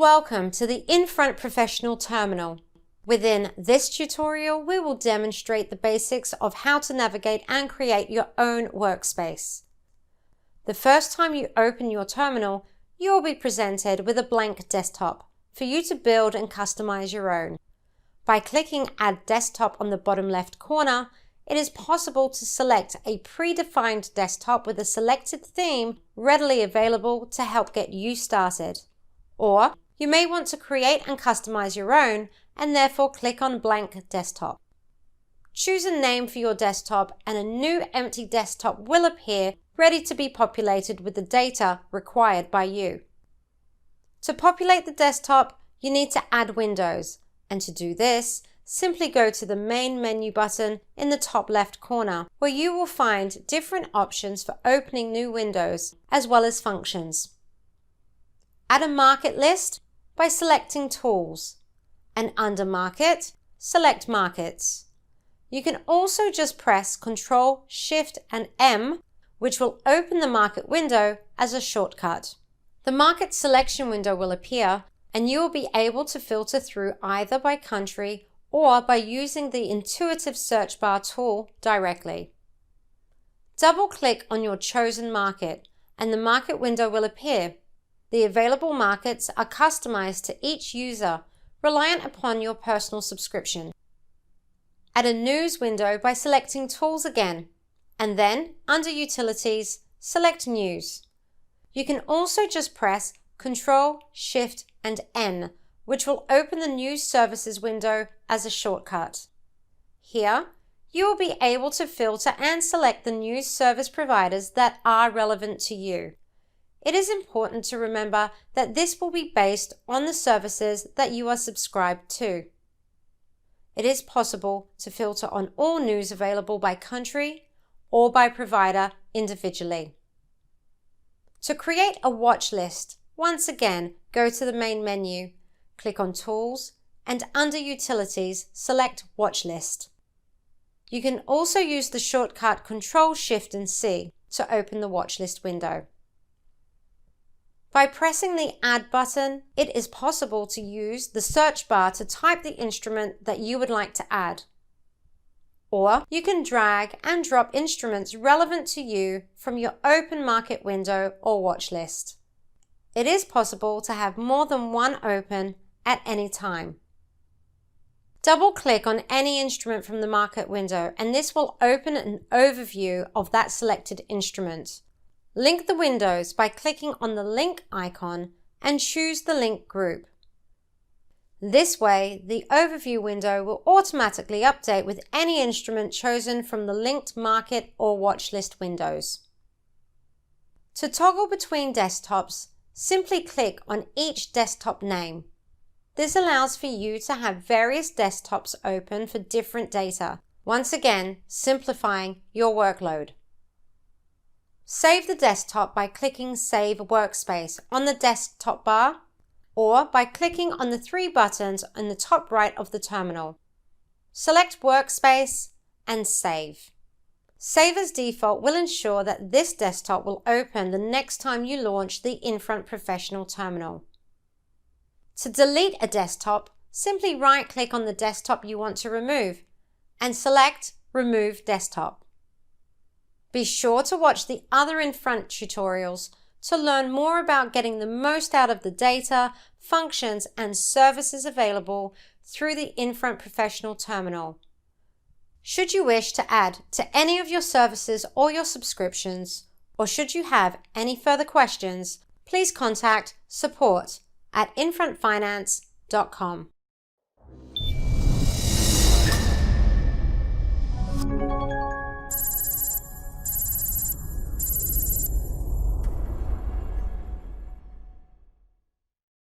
Welcome to the Infront Professional Terminal. Within this tutorial, we will demonstrate the basics of how to navigate and create your own workspace. The first time you open your terminal, you will be presented with a blank desktop for you to build and customize your own. By clicking Add Desktop on the bottom left corner, it is possible to select a predefined desktop with a selected theme readily available to help get you started. Or you may want to create and customize your own and therefore click on Blank Desktop. Choose a name for your desktop and a new empty desktop will appear ready to be populated with the data required by you. To populate the desktop, you need to add windows, and to do this, simply go to the main menu button in the top left corner, where you will find different options for opening new windows as well as functions. Add a market list by selecting Tools, and under Market, select Markets. You can also just press Ctrl, Shift and M, which will open the market window as a shortcut. The market selection window will appear, and you will be able to filter through either by country or by using the intuitive search bar tool directly. Double-click on your chosen market, and the market window will appear. The available markets are customized to each user, reliant upon your personal subscription. Add a news window by selecting Tools again, and then, under Utilities, select News. You can also just press Ctrl, Shift, and N, which will open the News Services window as a shortcut. Here, you will be able to filter and select the news service providers that are relevant to you. It is important to remember that this will be based on the services that you are subscribed to. It is possible to filter on all news available by country or by provider individually. To create a watch list, once again, go to the main menu, click on Tools, and under Utilities, select Watch List. You can also use the shortcut Ctrl, Shift, and C to open the watch list window. By pressing the Add button, it is possible to use the search bar to type the instrument that you would like to add. Or you can drag and drop instruments relevant to you from your open market window or watch list. It is possible to have more than one open at any time. Double-click on any instrument from the market window, and this will open an overview of that selected instrument. Link the windows by clicking on the link icon and choose the link group. This way, the overview window will automatically update with any instrument chosen from the linked market or watch list windows. To toggle between desktops, simply click on each desktop name. This allows for you to have various desktops open for different data, once again simplifying your workload. Save the desktop by clicking Save Workspace on the desktop bar or by clicking on the three buttons in the top right of the terminal. Select Workspace and Save. Save as default will ensure that this desktop will open the next time you launch the Infront Professional Terminal. To delete a desktop, simply right-click on the desktop you want to remove and select Remove Desktop. Be sure to watch the other Infront tutorials to learn more about getting the most out of the data, functions, and services available through the Infront Professional Terminal. Should you wish to add to any of your services or your subscriptions, or should you have any further questions, please contact support@infrontfinance.com.